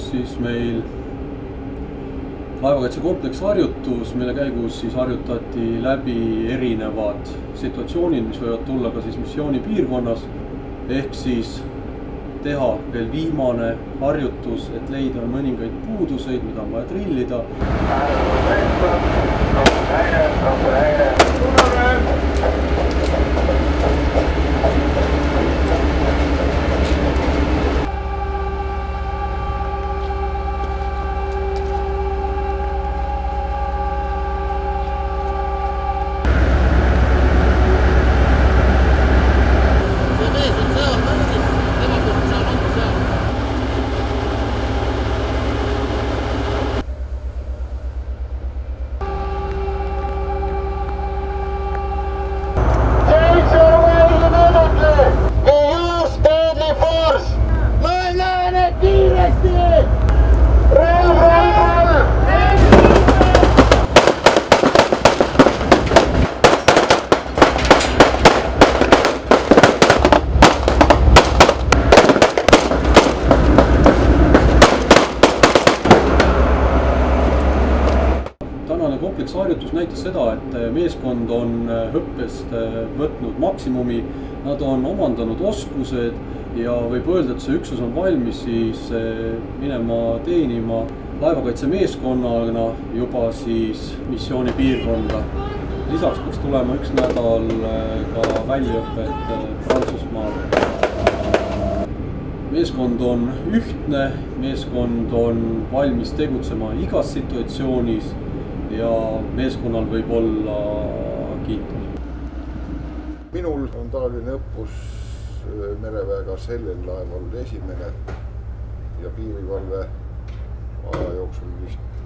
toimus siis meil laevakaitsekompleks harjutus, mille käigus siis harjutati läbi erinevad situatsioonid, mis võivad tulla ka siis missioonipiirkonnas, ehk siis teha veel viimane harjutus, et leida mõningaid puuduseid, mida on vaja trillida. Tänane kompleksharjutus näitas seda, et meeskond on hüppest võtnud maksimumi, nad on omandanud oskused ja võib öelda, et see üksus on valmis siis minema teenima laevakaitsemeeskonnana juba siis missioonipiirkonda. Lisaks peaks tulema üks nädal ka väljaõpet Prantsusmaal. Meeskond on ühtne, meeskond on valmis tegutsema igas situatsioonis ja meeskonnal võib olla kindel. Minul on taoline õppus mereväega sellel laeval esimene ja piirivalve aja jooksul vist,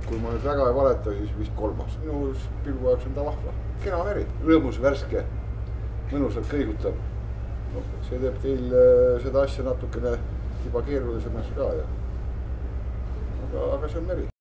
kui ma nüüd väga ei valeta, siis vist kolmas. Minu pilgu jaoks on ta vahva. Kena meri, rõõmus, värske, mõnusalt kõigutab. See teeb teil seda asja natukene juba keerulisemaks ka. Aga see on meri.